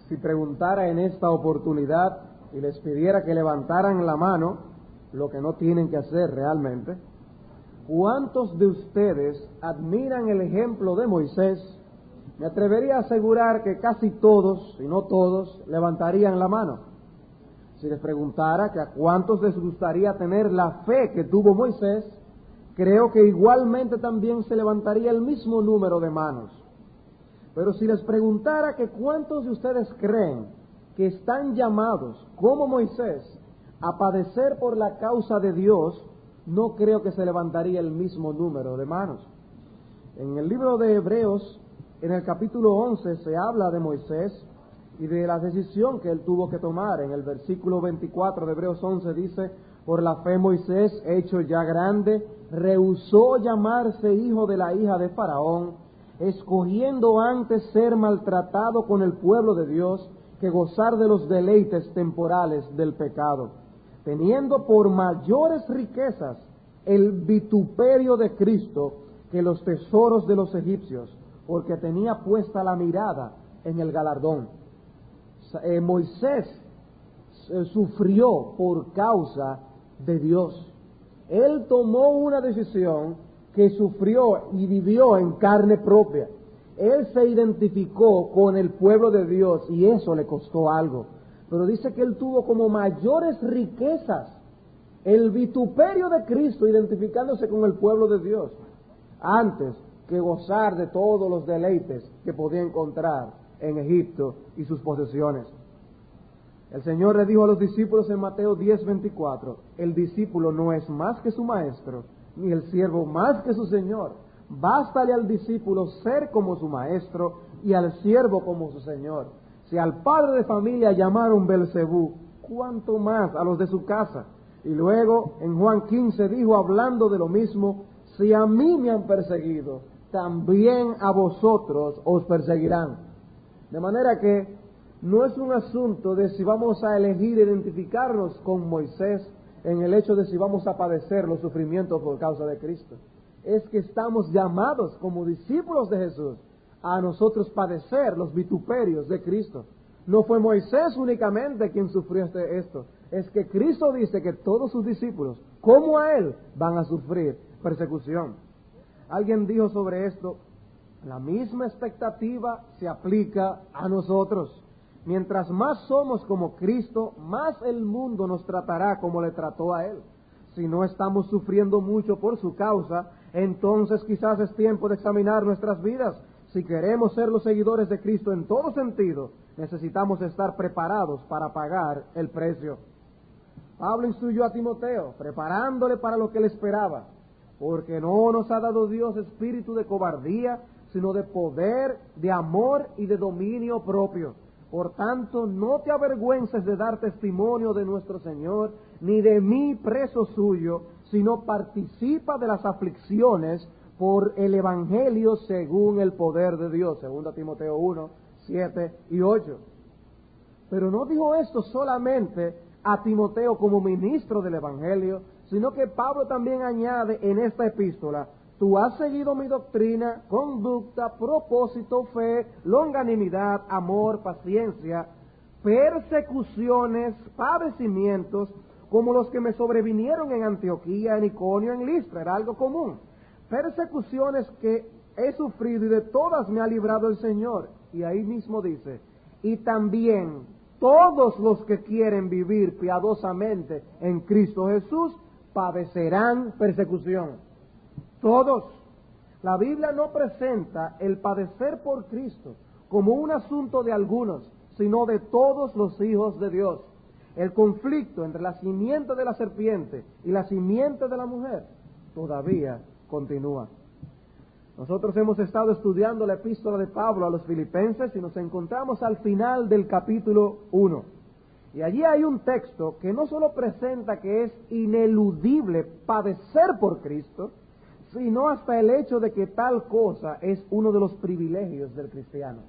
si preguntara en esta oportunidad y les pidiera que levantaran la mano, lo que no tienen que hacer realmente, ¿cuántos de ustedes admiran el ejemplo de Moisés? Me atrevería a asegurar que casi todos, si no todos, levantarían la mano. Si les preguntara que a cuántos les gustaría tener la fe que tuvo Moisés, creo que igualmente también se levantaría el mismo número de manos. Pero si les preguntara que cuántos de ustedes creen que están llamados, como Moisés, a padecer por la causa de Dios, no creo que se levantaría el mismo número de manos. En el libro de Hebreos, en el capítulo 11, se habla de Moisés y de la decisión que él tuvo que tomar. En el versículo 24 de Hebreos 11 dice: por la fe Moisés, hecho ya grande, rehusó llamarse hijo de la hija de Faraón, escogiendo antes ser maltratado con el pueblo de Dios que gozar de los deleites temporales del pecado, teniendo por mayores riquezas el vituperio de Cristo que los tesoros de los egipcios, porque tenía puesta la mirada en el galardón. Moisés sufrió por causa de Dios. Él tomó una decisión que sufrió y vivió en carne propia. Él se identificó con el pueblo de Dios y eso le costó algo. Pero dice que él tuvo como mayores riquezas el vituperio de Cristo, identificándose con el pueblo de Dios, antes que gozar de todos los deleites que podía encontrar en Egipto y sus posesiones. El Señor le dijo a los discípulos en Mateo 10:24, el discípulo no es más que su maestro, ni el siervo más que su señor. Bástale al discípulo ser como su maestro y al siervo como su señor. Si al padre de familia llamaron Belcebú, ¿cuánto más a los de su casa? Y luego en Juan 15 dijo, hablando de lo mismo, si a mí me han perseguido, también a vosotros os perseguirán. De manera que no es un asunto de si vamos a elegir identificarnos con Moisés en el hecho de si vamos a padecer los sufrimientos por causa de Cristo. Es que estamos llamados como discípulos de Jesús a nosotros padecer los vituperios de Cristo. No fue Moisés únicamente quien sufrió esto, es que Cristo dice que todos sus discípulos, como a él, van a sufrir persecución. Alguien dijo sobre esto, la misma expectativa se aplica a nosotros. Mientras más somos como Cristo, más el mundo nos tratará como le trató a él. Si no estamos sufriendo mucho por su causa, entonces quizás es tiempo de examinar nuestras vidas. Si queremos ser los seguidores de Cristo en todo sentido, necesitamos estar preparados para pagar el precio. Pablo instruyó a Timoteo, preparándole para lo que le esperaba, porque no nos ha dado Dios espíritu de cobardía, sino de poder, de amor y de dominio propio. Por tanto, no te avergüences de dar testimonio de nuestro Señor, ni de mí preso suyo, sino participa de las aflicciones por el Evangelio según el poder de Dios. 2 Timoteo 1, 7 y 8. Pero no dijo esto solamente a Timoteo como ministro del Evangelio, sino que Pablo también añade en esta epístola, tú has seguido mi doctrina, conducta, propósito, fe, longanimidad, amor, paciencia, persecuciones, padecimientos, como los que me sobrevinieron en Antioquía, en Iconio, en Listra, era algo común. Persecuciones que he sufrido y de todas me ha librado el Señor. Y ahí mismo dice, y también todos los que quieren vivir piadosamente en Cristo Jesús padecerán persecución. Todos. La Biblia no presenta el padecer por Cristo como un asunto de algunos, sino de todos los hijos de Dios. El conflicto entre la simiente de la serpiente y la simiente de la mujer todavía continúa. Nosotros hemos estado estudiando la epístola de Pablo a los Filipenses y nos encontramos al final del capítulo 1. Y allí hay un texto que no solo presenta que es ineludible padecer por Cristo, sino hasta el hecho de que tal cosa es uno de los privilegios del cristiano.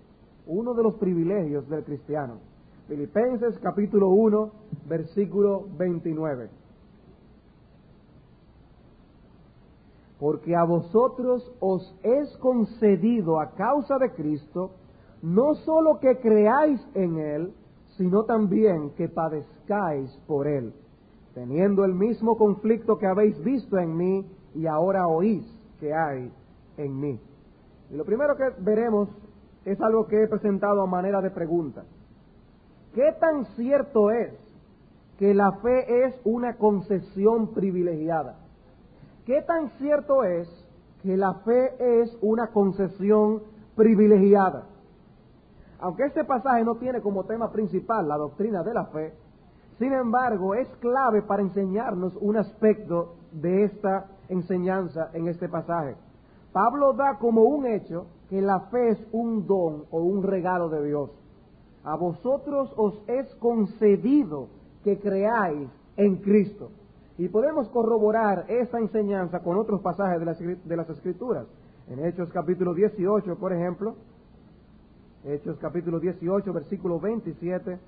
Uno de los privilegios del cristiano. Filipenses capítulo 1, versículo 29. Porque a vosotros os es concedido a causa de Cristo no solo que creáis en Él, sino también que padezcáis por Él, teniendo el mismo conflicto que habéis visto en mí y ahora oís que hay en mí. Y lo primero que veremos es algo que he presentado a manera de pregunta. ¿Qué tan cierto es que la fe es una concesión privilegiada? ¿Qué tan cierto es que la fe es una concesión privilegiada? Aunque este pasaje no tiene como tema principal la doctrina de la fe, sin embargo es clave para enseñarnos un aspecto de esta enseñanza en este pasaje. Pablo da como un hecho que la fe es un don o un regalo de Dios. A vosotros os es concedido que creáis en Cristo. Y podemos corroborar esa enseñanza con otros pasajes de las Escrituras. En Hechos capítulo 18, por ejemplo, Hechos capítulo 18, versículo 27,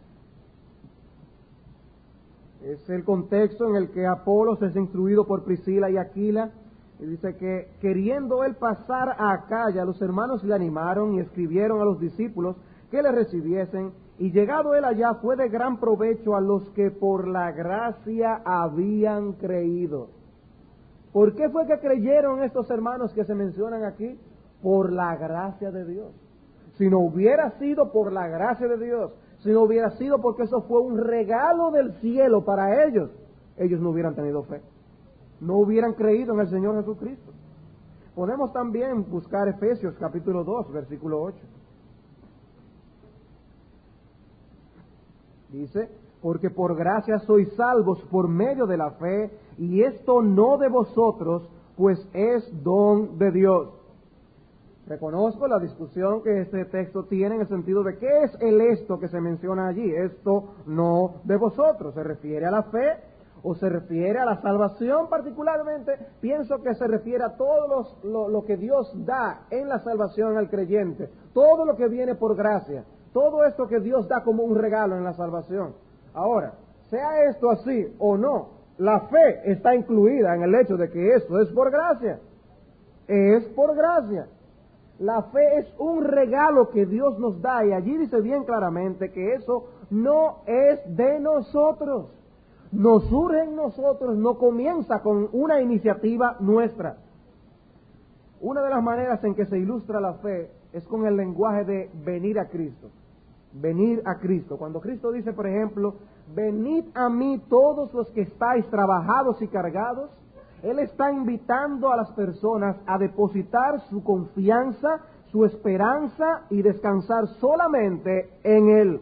es el contexto en el que Apolos es instruido por Priscila y Aquila, y dice que queriendo él pasar a Acaya, los hermanos le animaron y escribieron a los discípulos que le recibiesen, y llegado él allá fue de gran provecho a los que por la gracia habían creído. ¿Por qué fue que creyeron estos hermanos que se mencionan aquí? Por la gracia de Dios. Si no hubiera sido por la gracia de Dios, si no hubiera sido porque eso fue un regalo del cielo para ellos, ellos no hubieran tenido fe. No hubieran creído en el Señor Jesucristo. Podemos también buscar Efesios capítulo 2, versículo 8. Dice, porque por gracia sois salvos por medio de la fe, y esto no de vosotros, pues es don de Dios. Reconozco la discusión que este texto tiene en el sentido de qué es el esto que se menciona allí. Esto no de vosotros. ¿Se refiere a la fe o se refiere a la salvación particularmente? Pienso que se refiere a todo lo que Dios da en la salvación al creyente. Todo lo que viene por gracia. Todo esto que Dios da como un regalo en la salvación. Ahora, sea esto así o no, la fe está incluida en el hecho de que esto es por gracia. Es por gracia. La fe es un regalo que Dios nos da, y allí dice bien claramente que eso no es de nosotros. No surge en nosotros, no comienza con una iniciativa nuestra. Una de las maneras en que se ilustra la fe es con el lenguaje de venir a Cristo. Venir a Cristo. Cuando Cristo dice, por ejemplo, venid a mí todos los que estáis trabajados y cargados, Él está invitando a las personas a depositar su confianza, su esperanza y descansar solamente en Él.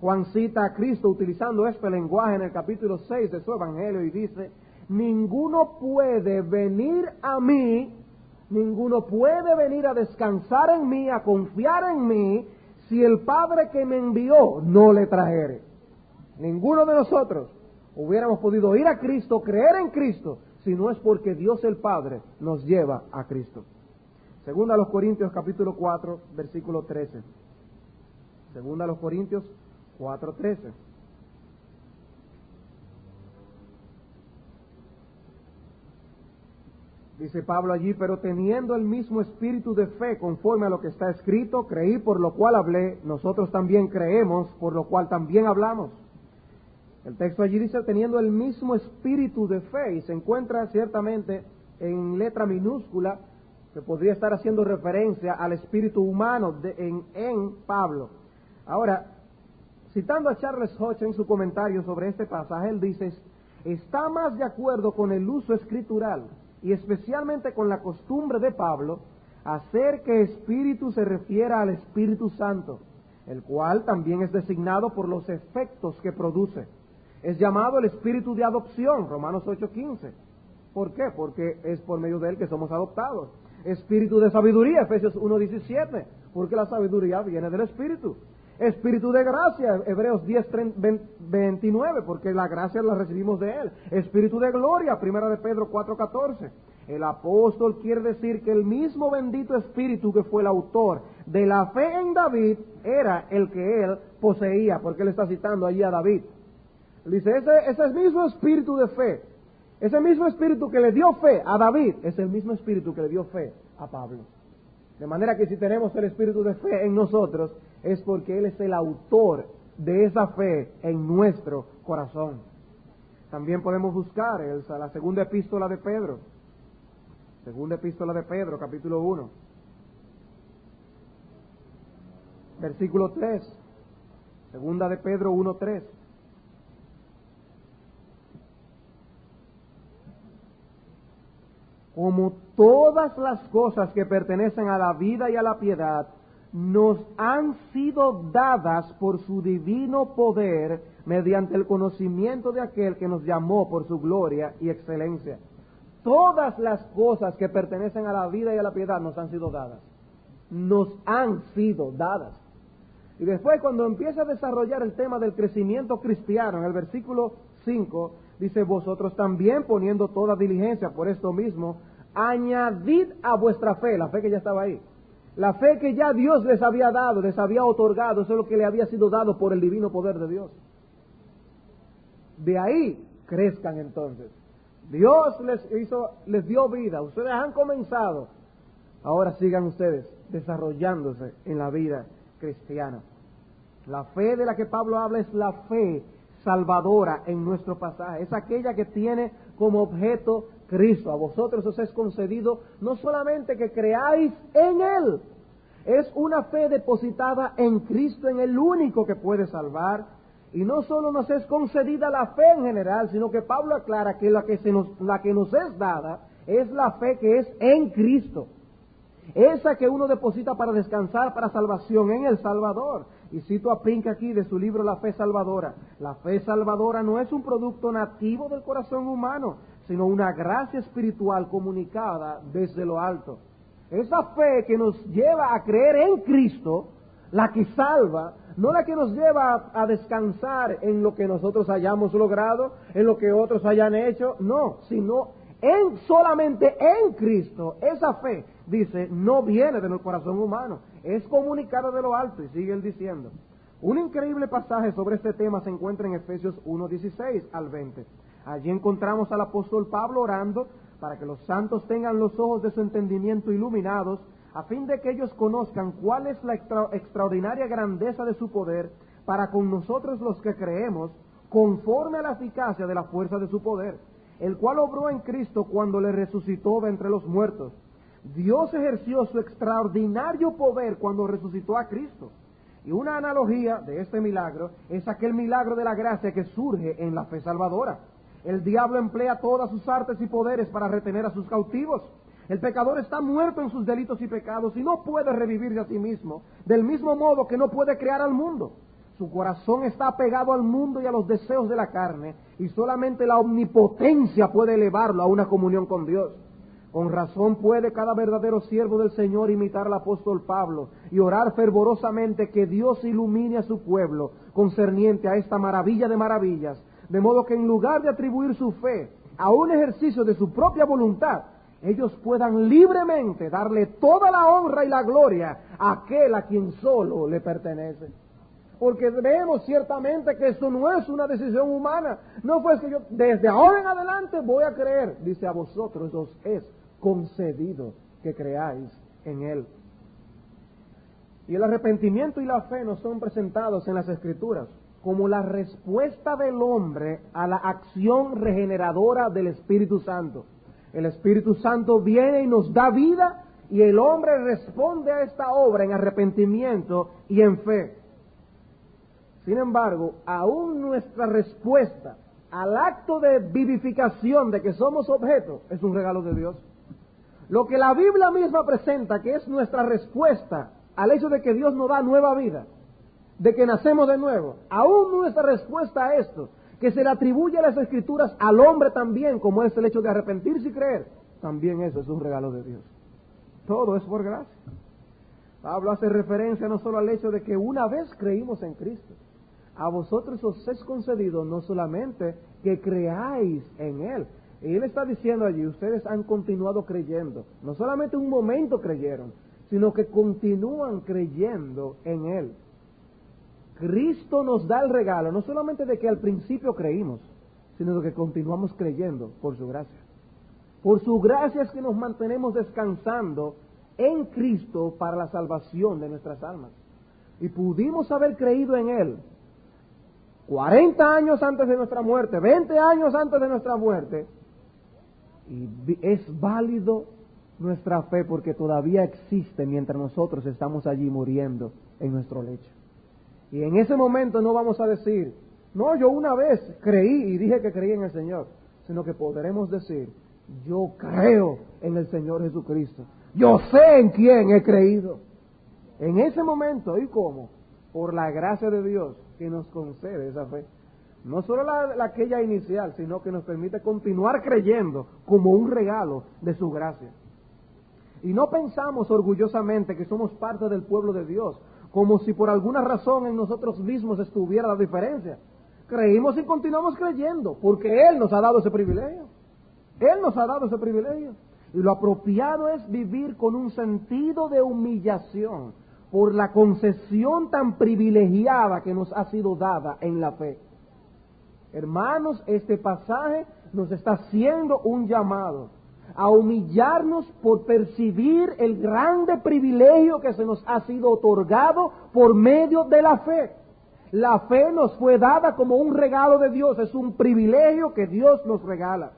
Juan cita a Cristo utilizando este lenguaje en el capítulo 6 de su Evangelio y dice, ninguno puede venir a mí, ninguno puede venir a descansar en mí, a confiar en mí, si el Padre que me envió no le trajere. Ninguno de nosotros hubiéramos podido ir a Cristo, creer en Cristo, si no es porque Dios el Padre nos lleva a Cristo. Segunda a los Corintios capítulo 4, versículo 13. Segunda a los Corintios 4, 13. Dice Pablo allí, pero teniendo el mismo espíritu de fe conforme a lo que está escrito, creí por lo cual hablé, nosotros también creemos por lo cual también hablamos. El texto allí dice, teniendo el mismo espíritu de fe, y se encuentra ciertamente en letra minúscula, que podría estar haciendo referencia al espíritu humano en Pablo. Ahora, citando a Charles Hodge en su comentario sobre este pasaje, él dice, está más de acuerdo con el uso escritural, y especialmente con la costumbre de Pablo, hacer que espíritu se refiera al Espíritu Santo, el cual también es designado por los efectos que produce. Es llamado el espíritu de adopción, Romanos 8:15. ¿Por qué? Porque es por medio de él que somos adoptados. Espíritu de sabiduría, Efesios 1:17, porque la sabiduría viene del Espíritu. Espíritu de gracia, Hebreos 10:29, porque la gracia la recibimos de él. Espíritu de gloria, Primera de Pedro 4:14. El apóstol quiere decir que el mismo bendito Espíritu que fue el autor de la fe en David era el que él poseía, porque él está citando allí a David. Dice, ese mismo espíritu de fe, ese mismo espíritu que le dio fe a David, es el mismo espíritu que le dio fe a Pablo. De manera que si tenemos el espíritu de fe en nosotros, es porque Él es el autor de esa fe en nuestro corazón. También podemos buscar la segunda epístola de Pedro. Segunda epístola de Pedro, capítulo 1. Versículo 3. Segunda de Pedro 1:3. Como todas las cosas que pertenecen a la vida y a la piedad, nos han sido dadas por su divino poder mediante el conocimiento de aquel que nos llamó por su gloria y excelencia. Todas las cosas que pertenecen a la vida y a la piedad nos han sido dadas. Nos han sido dadas. Y después, cuando empieza a desarrollar el tema del crecimiento cristiano, en el versículo 5, dice: vosotros también, poniendo toda diligencia por esto mismo, añadid a vuestra fe, la fe que ya estaba ahí, la fe que ya Dios les había dado, les había otorgado, eso es lo que le había sido dado por el divino poder de Dios. De ahí crezcan entonces. Dios les dio vida, ustedes han comenzado, ahora sigan ustedes desarrollándose en la vida cristiana. La fe de la que Pablo habla es la fe salvadora en nuestro pasaje, es aquella que tiene como objeto Cristo. A vosotros os es concedido no solamente que creáis en Él, es una fe depositada en Cristo, en el único que puede salvar. Y no solo nos es concedida la fe en general, sino que Pablo aclara que la que nos es dada es la fe que es en Cristo. Esa que uno deposita para descansar, para salvación en el Salvador. Y cito a Pink aquí de su libro La Fe Salvadora. La fe salvadora no es un producto nativo del corazón humano, sino una gracia espiritual comunicada desde lo alto. Esa fe que nos lleva a creer en Cristo, la que salva, no la que nos lleva a descansar en lo que nosotros hayamos logrado, en lo que otros hayan hecho, no, sino solamente en Cristo. Esa fe, dice, no viene del corazón humano, es comunicada de lo alto. Y sigue él diciendo, un increíble pasaje sobre este tema se encuentra en Efesios 1:16 al 20. Allí encontramos al apóstol Pablo orando para que los santos tengan los ojos de su entendimiento iluminados, a fin de que ellos conozcan cuál es la extraordinaria grandeza de su poder para con nosotros los que creemos, conforme a la eficacia de la fuerza de su poder, el cual obró en Cristo cuando le resucitó de entre los muertos. Dios ejerció su extraordinario poder cuando resucitó a Cristo. Y una analogía de este milagro es aquel milagro de la gracia que surge en la fe salvadora. El diablo emplea todas sus artes y poderes para retener a sus cautivos. El pecador está muerto en sus delitos y pecados y no puede revivirse a sí mismo, del mismo modo que no puede crear al mundo. Su corazón está apegado al mundo y a los deseos de la carne, y solamente la omnipotencia puede elevarlo a una comunión con Dios. Con razón puede cada verdadero siervo del Señor imitar al apóstol Pablo y orar fervorosamente que Dios ilumine a su pueblo concerniente a esta maravilla de maravillas, de modo que en lugar de atribuir su fe a un ejercicio de su propia voluntad, ellos puedan libremente darle toda la honra y la gloria a aquel a quien solo le pertenece. Porque vemos ciertamente que esto no es una decisión humana. No fue que yo desde ahora en adelante voy a creer. Dice, a vosotros os es concedido que creáis en Él. Y el arrepentimiento y la fe nos son presentados en las Escrituras como la respuesta del hombre a la acción regeneradora del Espíritu Santo. El Espíritu Santo viene y nos da vida, y el hombre responde a esta obra en arrepentimiento y en fe. Sin embargo, aún nuestra respuesta al acto de vivificación de que somos objeto es un regalo de Dios. Lo que la Biblia misma presenta, que es nuestra respuesta al hecho de que Dios nos da nueva vida, de que nacemos de nuevo, aún nuestra respuesta a esto, que se le atribuye a las Escrituras al hombre también, como es el hecho de arrepentirse y creer, también eso es un regalo de Dios. Todo es por gracia. Pablo hace referencia no solo al hecho de que una vez creímos en Cristo, a vosotros os es concedido no solamente que creáis en Él. Y Él está diciendo allí, ustedes han continuado creyendo, no solamente un momento creyeron, sino que continúan creyendo en Él. Cristo nos da el regalo, no solamente de que al principio creímos, sino de que continuamos creyendo por su gracia. Por su gracia es que nos mantenemos descansando en Cristo para la salvación de nuestras almas. Y pudimos haber creído en Él 40 años antes de nuestra muerte, 20 años antes de nuestra muerte, y es válido nuestra fe porque todavía existe mientras nosotros estamos allí muriendo en nuestro lecho. Y en ese momento no vamos a decir, no, yo una vez creí y dije que creí en el Señor, sino que podremos decir, yo creo en el Señor Jesucristo, yo sé en quién he creído. En ese momento, ¿y cómo? Por la gracia de Dios que nos concede esa fe. No solo aquella inicial, sino que nos permite continuar creyendo como un regalo de su gracia. Y no pensamos orgullosamente que somos parte del pueblo de Dios, como si por alguna razón en nosotros mismos estuviera la diferencia. Creímos y continuamos creyendo, porque Él nos ha dado ese privilegio. Él nos ha dado ese privilegio. Y lo apropiado es vivir con un sentido de humillación por la concesión tan privilegiada que nos ha sido dada en la fe. Hermanos, este pasaje nos está haciendo un llamado a humillarnos por percibir el grande privilegio que se nos ha sido otorgado por medio de la fe. La fe nos fue dada como un regalo de Dios, es un privilegio que Dios nos regala.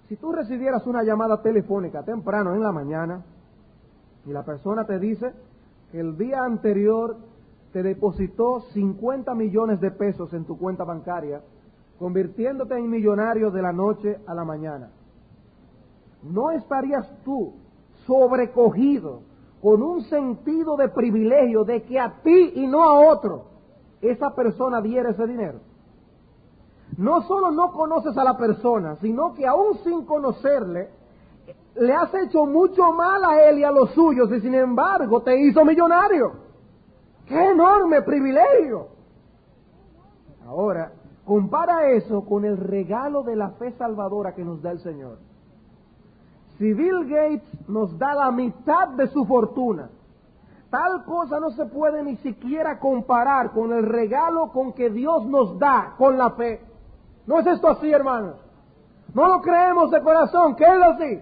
Si tú recibieras una llamada telefónica temprano en la mañana y la persona te dice que el día anterior te depositó 50 millones de pesos en tu cuenta bancaria, convirtiéndote en millonario de la noche a la mañana, ¿no estarías tú sobrecogido con un sentido de privilegio de que a ti y no a otro esa persona diera ese dinero? No solo no conoces a la persona, sino que aún sin conocerle, le has hecho mucho mal a él y a los suyos, y sin embargo te hizo millonario. ¡Qué enorme privilegio! Ahora, compara eso con el regalo de la fe salvadora que nos da el Señor. Si Bill Gates nos da la mitad de su fortuna, tal cosa no se puede ni siquiera comparar con el regalo con que Dios nos da con la fe. ¿No es esto así, hermanos? ¿No lo creemos de corazón? ¿Qué es así?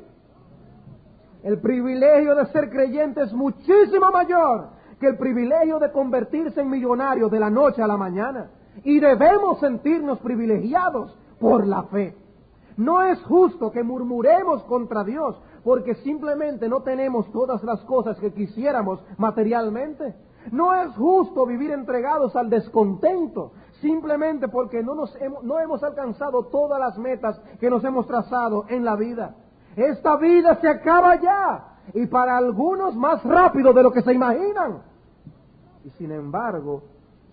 El privilegio de ser creyente es muchísimo mayor que el privilegio de convertirse en millonario de la noche a la mañana. Y debemos sentirnos privilegiados por la fe. No es justo que murmuremos contra Dios porque simplemente no tenemos todas las cosas que quisiéramos materialmente. No es justo vivir entregados al descontento simplemente porque no hemos alcanzado todas las metas que nos hemos trazado en la vida. Esta vida se acaba ya, y para algunos más rápido de lo que se imaginan. Y sin embargo,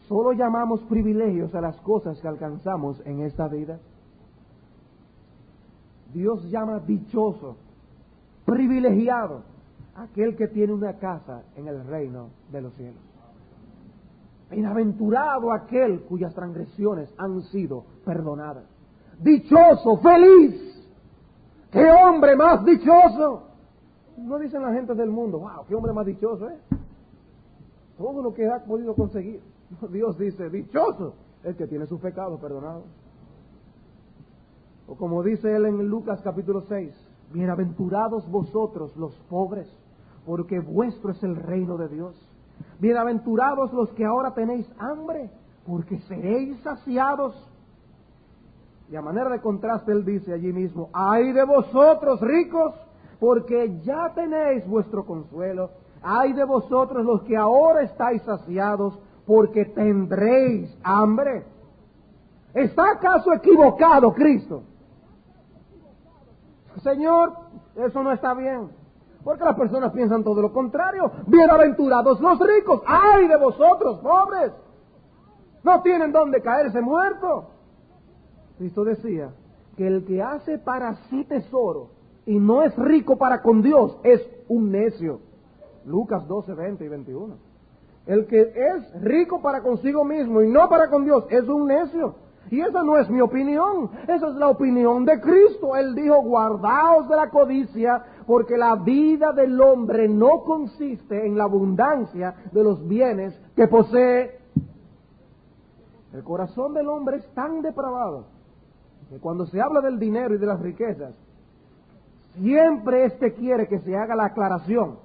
solo llamamos privilegios a las cosas que alcanzamos en esta vida. Dios llama dichoso, privilegiado, aquel que tiene una casa en el reino de los cielos. Bienaventurado aquel cuyas transgresiones han sido perdonadas. Dichoso, feliz. ¡Qué hombre más dichoso! No dicen la gente del mundo, wow, qué hombre más dichoso, todo lo que ha podido conseguir. Dios dice, dichoso el que tiene sus pecados perdonados. O como dice él en Lucas capítulo 6, bienaventurados vosotros los pobres, porque vuestro es el reino de Dios. Bienaventurados los que ahora tenéis hambre, porque seréis saciados. Y a manera de contraste él dice allí mismo, ay de vosotros ricos, porque ya tenéis vuestro consuelo. Ay de vosotros los que ahora estáis saciados, porque tendréis hambre. ¿Está acaso equivocado Cristo? Señor, eso no está bien. Porque las personas piensan todo lo contrario. Bienaventurados los ricos. ¡Ay de vosotros, pobres! No tienen dónde caerse muertos. Cristo decía que el que hace para sí tesoro y no es rico para con Dios es un necio. Lucas 12, 20 y 21. El que es rico para consigo mismo y no para con Dios es un necio. Y esa no es mi opinión, esa es la opinión de Cristo. Él dijo, guardaos de la codicia, porque la vida del hombre no consiste en la abundancia de los bienes que posee. El corazón del hombre es tan depravado que cuando se habla del dinero y de las riquezas, siempre éste quiere que se haga la aclaración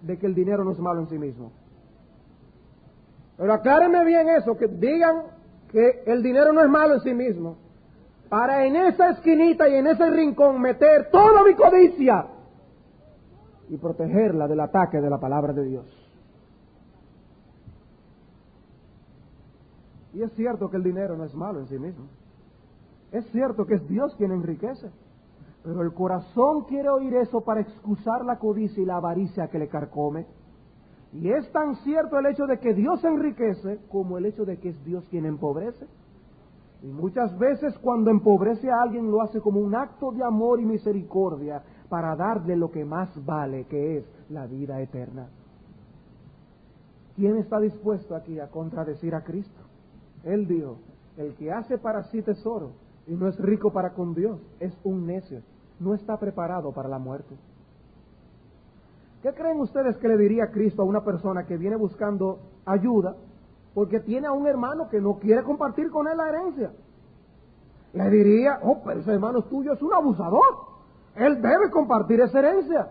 de que el dinero no es malo en sí mismo. Pero aclárenme bien eso, que digan que el dinero no es malo en sí mismo, para en esa esquinita y en ese rincón meter toda mi codicia y protegerla del ataque de la palabra de Dios. Y es cierto que el dinero no es malo en sí mismo. Es cierto que es Dios quien enriquece. Pero el corazón quiere oír eso para excusar la codicia y la avaricia que le carcome. Y es tan cierto el hecho de que Dios enriquece como el hecho de que es Dios quien empobrece. Y muchas veces cuando empobrece a alguien lo hace como un acto de amor y misericordia para darle lo que más vale, que es la vida eterna. ¿Quién está dispuesto aquí a contradecir a Cristo? Él dijo, el que hace para sí tesoro y no es rico para con Dios es un necio, no está preparado para la muerte. ¿Qué creen ustedes que le diría Cristo a una persona que viene buscando ayuda porque tiene a un hermano que no quiere compartir con él la herencia? Le diría, oh, pero ese hermano tuyo es un abusador, él debe compartir esa herencia.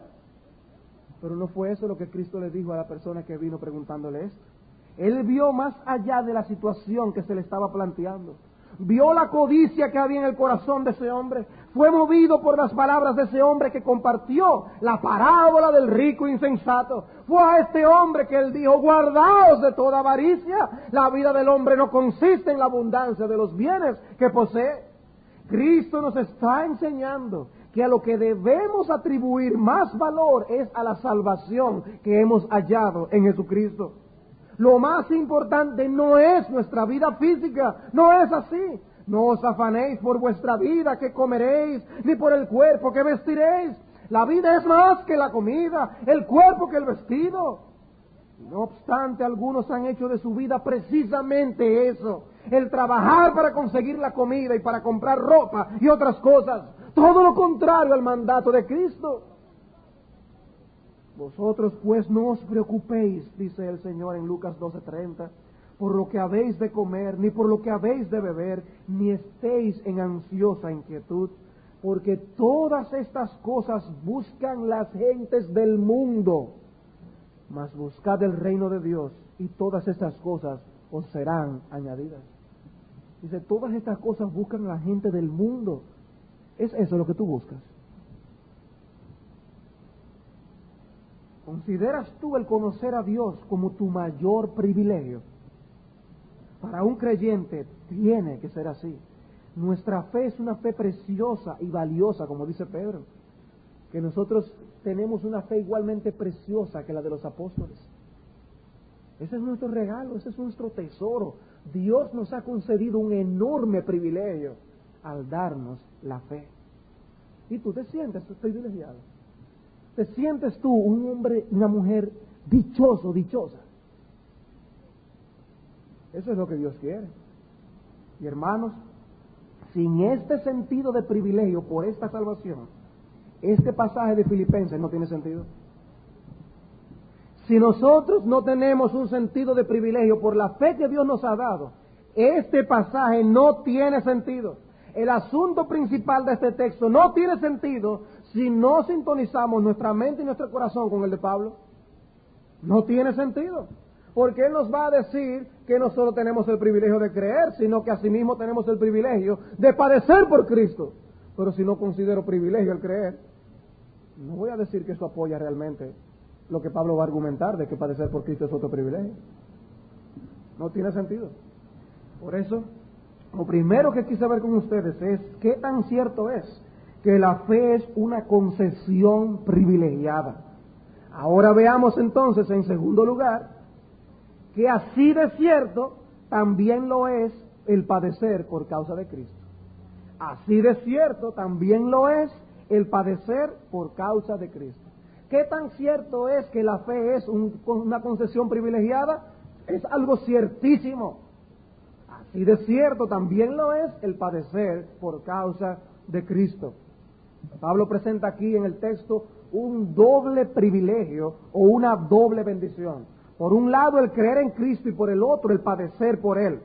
Pero no fue eso lo que Cristo le dijo a la persona que vino preguntándole esto. Él vio más allá de la situación que se le estaba planteando. Vio la codicia que había en el corazón de ese hombre. Fue movido por las palabras de ese hombre que compartió la parábola del rico insensato. Fue a este hombre que él dijo, guardaos de toda avaricia. La vida del hombre no consiste en la abundancia de los bienes que posee. Cristo nos está enseñando que a lo que debemos atribuir más valor es a la salvación que hemos hallado en Jesucristo. Lo más importante no es nuestra vida física, no es así. No os afanéis por vuestra vida, que comeréis, ni por el cuerpo que vestiréis. La vida es más que la comida, el cuerpo que el vestido. No obstante, algunos han hecho de su vida precisamente eso, el trabajar para conseguir la comida y para comprar ropa y otras cosas. Todo lo contrario al mandato de Cristo. Vosotros pues no os preocupéis, dice el Señor en Lucas 12:30, por lo que habéis de comer, ni por lo que habéis de beber, ni estéis en ansiosa inquietud, porque todas estas cosas buscan las gentes del mundo. Mas buscad el reino de Dios, y todas estas cosas os serán añadidas. Dice, todas estas cosas buscan la gente del mundo. ¿Es eso lo que tú buscas? ¿Consideras tú el conocer a Dios como tu mayor privilegio? Para un creyente tiene que ser así. Nuestra fe es una fe preciosa y valiosa, como dice Pedro. Que nosotros tenemos una fe igualmente preciosa que la de los apóstoles. Ese es nuestro regalo, ese es nuestro tesoro. Dios nos ha concedido un enorme privilegio al darnos la fe. ¿Y tú te sientes privilegiado? ¿Te sientes tú un hombre, una mujer dichoso, dichosa? Eso es lo que Dios quiere. Y hermanos, sin este sentido de privilegio por esta salvación, este pasaje de Filipenses no tiene sentido. Si nosotros no tenemos un sentido de privilegio por la fe que Dios nos ha dado, este pasaje no tiene sentido. El asunto principal de este texto no tiene sentido si no sintonizamos nuestra mente y nuestro corazón con el de Pablo. No tiene sentido, porque él nos va a decir que no solo tenemos el privilegio de creer, sino que asimismo tenemos el privilegio de padecer por Cristo. Pero si no considero privilegio el creer, no voy a decir que eso apoya realmente lo que Pablo va a argumentar de que padecer por Cristo es otro privilegio. No tiene sentido. Por eso, lo primero que quise ver con ustedes es qué tan cierto es que la fe es una concesión privilegiada. Ahora veamos entonces, en segundo lugar, que así de cierto también lo es el padecer por causa de Cristo. Así de cierto también lo es el padecer por causa de Cristo. ¿Qué tan cierto es que la fe es una concesión privilegiada? Es algo ciertísimo. Así de cierto también lo es el padecer por causa de Cristo. Pablo presenta aquí en el texto un doble privilegio o una doble bendición. Por un lado el creer en Cristo y por el otro el padecer por Él.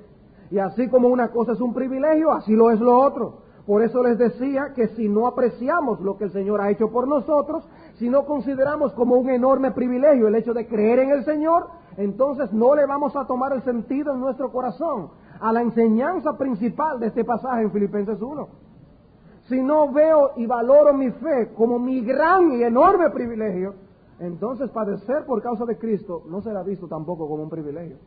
Y así como una cosa es un privilegio, así lo es lo otro. Por eso les decía que si no apreciamos lo que el Señor ha hecho por nosotros, si no consideramos como un enorme privilegio el hecho de creer en el Señor, entonces no le vamos a tomar el sentido en nuestro corazón a la enseñanza principal de este pasaje en Filipenses 1. Si no veo y valoro mi fe como mi gran y enorme privilegio, entonces padecer por causa de Cristo no será visto tampoco como un privilegio.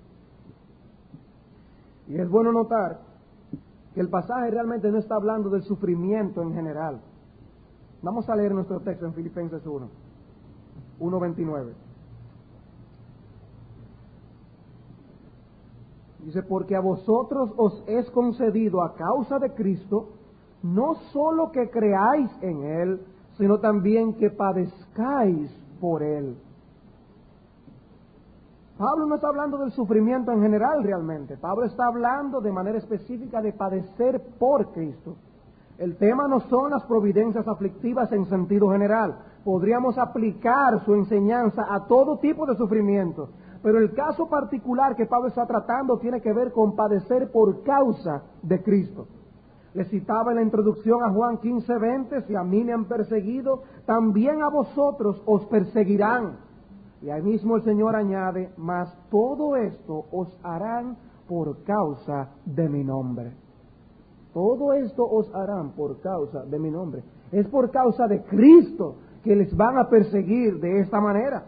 Y es bueno notar que el pasaje realmente no está hablando del sufrimiento en general. Vamos a leer nuestro texto en Filipenses 1:29. Dice, porque a vosotros os es concedido a causa de Cristo, no solo que creáis en Él, sino también que padezcáis por Él. Pablo no está hablando del sufrimiento en general realmente. Pablo está hablando de manera específica de padecer por Cristo. El tema no son las providencias aflictivas en sentido general. Podríamos aplicar su enseñanza a todo tipo de sufrimiento. Pero el caso particular que Pablo está tratando tiene que ver con padecer por causa de Cristo. Le citaba en la introducción a Juan 15:20, si a mí me han perseguido, también a vosotros os perseguirán. Y ahí mismo el Señor añade, mas todo esto os harán por causa de mi nombre. Todo esto os harán por causa de mi nombre. Es por causa de Cristo que les van a perseguir de esta manera.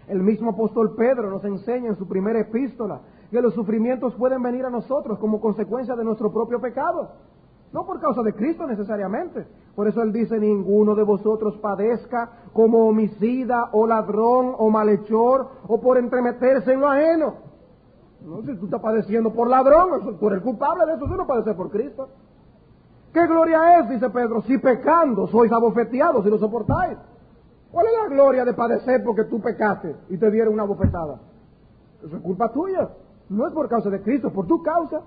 El mismo apóstol Pedro nos enseña en su primera epístola que los sufrimientos pueden venir a nosotros como consecuencia de nuestro propio pecado. No por causa de Cristo necesariamente. Por eso él dice, ninguno de vosotros padezca como homicida o ladrón o malhechor o por entremeterse en lo ajeno. No, si tú estás padeciendo por ladrón, tú eres culpable de eso, tú no padeces por Cristo. ¿Qué gloria es, dice Pedro, si pecando sois abofeteados y lo soportáis? ¿Cuál es la gloria de padecer porque tú pecaste y te dieron una bofetada? Eso es culpa tuya. No es por causa de Cristo, es por tu causa.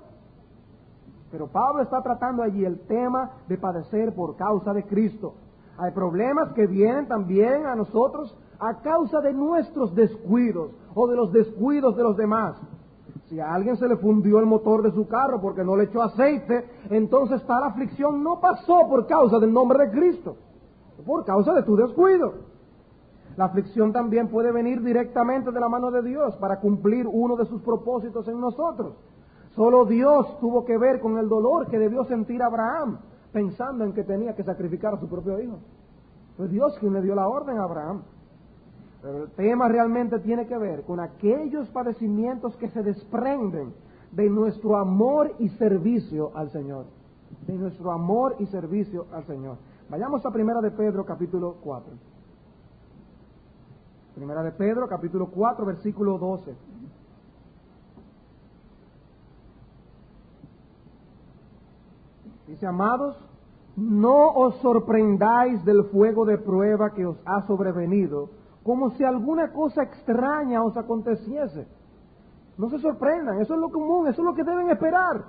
Pero Pablo está tratando allí el tema de padecer por causa de Cristo. Hay problemas que vienen también a nosotros a causa de nuestros descuidos o de los descuidos de los demás. Si a alguien se le fundió el motor de su carro porque no le echó aceite, entonces tal aflicción no pasó por causa del nombre de Cristo, por causa de tu descuido. La aflicción también puede venir directamente de la mano de Dios para cumplir uno de sus propósitos en nosotros. Solo Dios tuvo que ver con el dolor que debió sentir Abraham, pensando en que tenía que sacrificar a su propio hijo. Fue Dios quien le dio la orden a Abraham. Pero el tema realmente tiene que ver con aquellos padecimientos que se desprenden de nuestro amor y servicio al Señor. De nuestro amor y servicio al Señor. Vayamos a Primera de Pedro, capítulo 4. Primera de Pedro, capítulo 4, versículo 12. Dice, amados, no os sorprendáis del fuego de prueba que os ha sobrevenido, como si alguna cosa extraña os aconteciese. No se sorprendan, eso es lo común, eso es lo que deben esperar.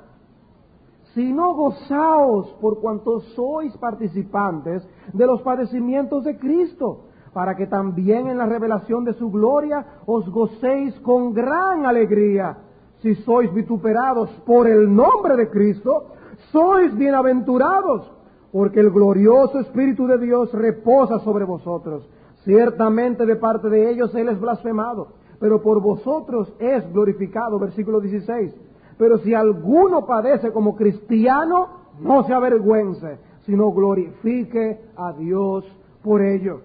Sino gozaos por cuanto sois participantes de los padecimientos de Cristo, para que también en la revelación de su gloria os gocéis con gran alegría. Si sois vituperados por el nombre de Cristo, sois bienaventurados, porque el glorioso Espíritu de Dios reposa sobre vosotros. Ciertamente de parte de ellos Él es blasfemado, pero por vosotros es glorificado. Versículo 16. Pero si alguno padece como cristiano, no se avergüence, sino glorifique a Dios por ello.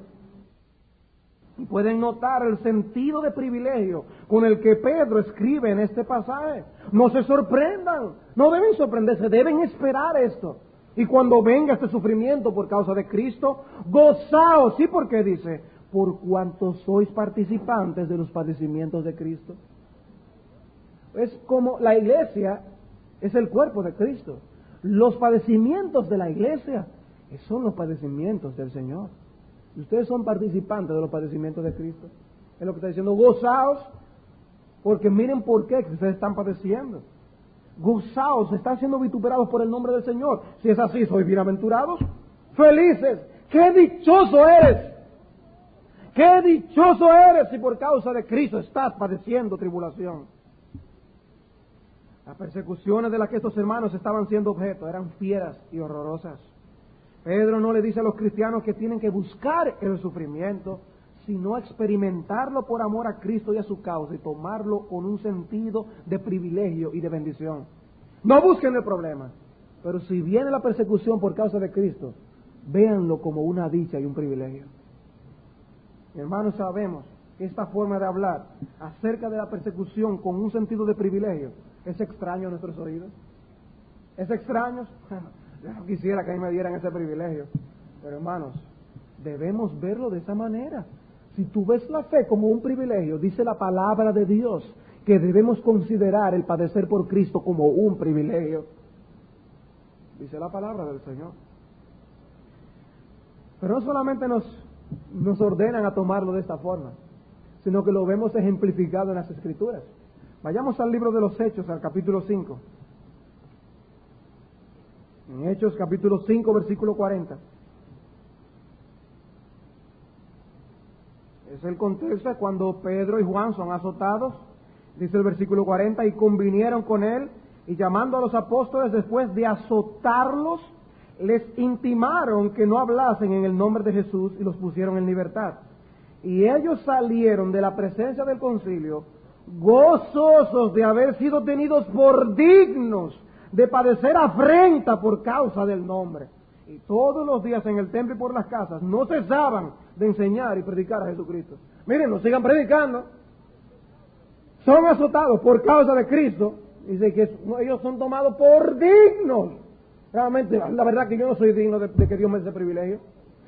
Y pueden notar el sentido de privilegio con el que Pedro escribe en este pasaje. No se sorprendan, no deben sorprenderse, deben esperar esto. Y cuando venga este sufrimiento por causa de Cristo, gozaos. ¿Sí? ¿Por qué dice? Por cuanto sois participantes de los padecimientos de Cristo. Es como la iglesia es el cuerpo de Cristo. Los padecimientos de la iglesia son los padecimientos del Señor. Y ustedes son participantes de los padecimientos de Cristo. Es lo que está diciendo, gozaos, porque miren por qué ustedes están padeciendo. Gozaos, están siendo vituperados por el nombre del Señor. Si es así, sois bienaventurados, felices. ¡Qué dichoso eres! ¡Qué dichoso eres si por causa de Cristo estás padeciendo tribulación! Las persecuciones de las que estos hermanos estaban siendo objeto eran fieras y horrorosas. Pedro no le dice a los cristianos que tienen que buscar el sufrimiento, sino experimentarlo por amor a Cristo y a su causa y tomarlo con un sentido de privilegio y de bendición. No busquen el problema, pero si viene la persecución por causa de Cristo, véanlo como una dicha y un privilegio. Hermanos, sabemos que esta forma de hablar acerca de la persecución con un sentido de privilegio es extraño a nuestros oídos. ¿Es extraño? Yo no quisiera que a mí me dieran ese privilegio. Pero hermanos, debemos verlo de esa manera. Si tú ves la fe como un privilegio, dice la palabra de Dios que debemos considerar el padecer por Cristo como un privilegio. Dice la palabra del Señor. Pero no solamente nos ordenan a tomarlo de esta forma, sino que lo vemos ejemplificado en las Escrituras. Vayamos al libro de los Hechos, al capítulo 5. En Hechos capítulo 5, versículo 40. Es el contexto de cuando Pedro y Juan son azotados. Dice el versículo 40, y convinieron con él, y llamando a los apóstoles después de azotarlos, les intimaron que no hablasen en el nombre de Jesús y los pusieron en libertad. Y ellos salieron de la presencia del concilio gozosos de haber sido tenidos por dignos de padecer afrenta por causa del nombre. Y todos los días en el templo y por las casas no cesaban de enseñar y predicar a Jesucristo. Miren, no sigan predicando. Son azotados por causa de Cristo. Dice que ellos son tomados por dignos. Realmente, la verdad que yo no soy digno de que Dios me dé ese privilegio.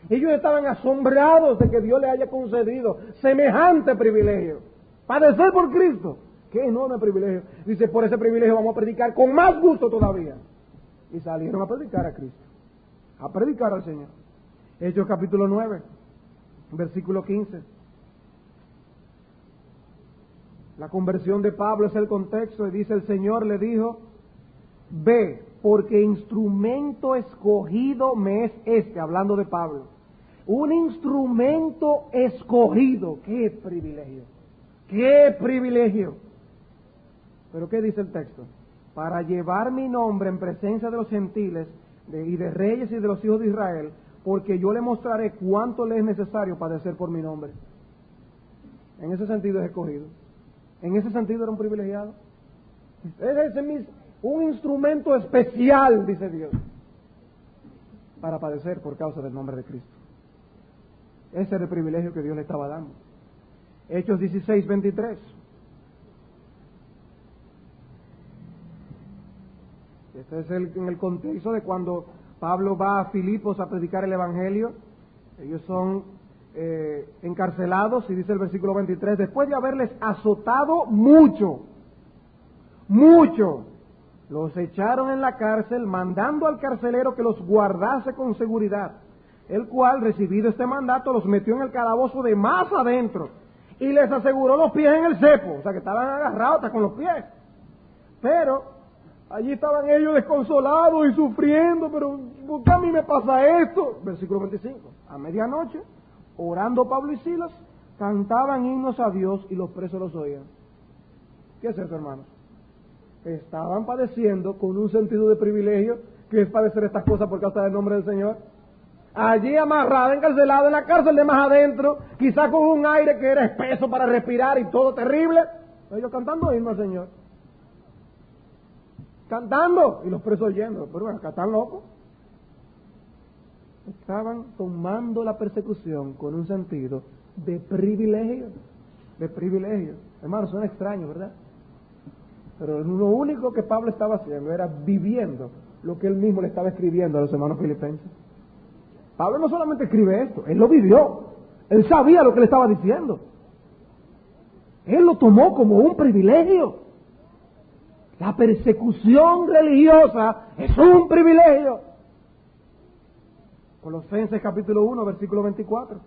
Ellos estaban asombrados de que Dios les haya concedido semejante privilegio. Padecer por Cristo. Qué enorme privilegio. Dice, por ese privilegio vamos a predicar con más gusto todavía. Y salieron a predicar a Cristo. A predicar al Señor. Hechos capítulo 9, versículo 15. La conversión de Pablo es el contexto y dice, el Señor le dijo, ve, porque instrumento escogido me es este, hablando de Pablo. Un instrumento escogido. ¡Qué privilegio! ¡Qué privilegio! Pero ¿qué dice el texto? Para llevar mi nombre en presencia de los gentiles y de reyes y de los hijos de Israel, porque yo le mostraré cuánto le es necesario padecer por mi nombre. En ese sentido es escogido. En ese sentido era un privilegiado. Es un instrumento especial, dice Dios, para padecer por causa del nombre de Cristo. Ese era el privilegio que Dios le estaba dando. Hechos 16, 23. Este es en el contexto de cuando Pablo va a Filipos a predicar el Evangelio. Ellos son encarcelados, y dice el versículo 23, después de haberles azotado mucho, los echaron en la cárcel, mandando al carcelero que los guardase con seguridad, el cual, recibido este mandato, los metió en el calabozo de más adentro, y les aseguró los pies en el cepo, o sea que estaban agarrados hasta con los pies. Pero allí estaban ellos desconsolados y sufriendo, pero ¿por qué a mí me pasa esto? Versículo 25, a medianoche, orando Pablo y Silas, cantaban himnos a Dios y los presos los oían. ¿Qué es eso, hermanos? Estaban padeciendo con un sentido de privilegio, que es padecer estas cosas por causa del nombre del Señor. Allí amarrado, encarcelado en la cárcel de más adentro, quizás con un aire que era espeso para respirar y todo terrible, ellos cantando himnos al Señor. Cantando y los presos oyendo. Pero bueno, acá están locos. Estaban tomando la persecución con un sentido de privilegio. De privilegio. Hermanos, son extraños, ¿verdad? Pero lo único que Pablo estaba haciendo era viviendo lo que él mismo le estaba escribiendo a los hermanos filipenses. Pablo no solamente escribe esto, él lo vivió. Él sabía lo que le estaba diciendo. Él lo tomó como un privilegio. La persecución religiosa es un privilegio. Colosenses capítulo 1, versículo 24.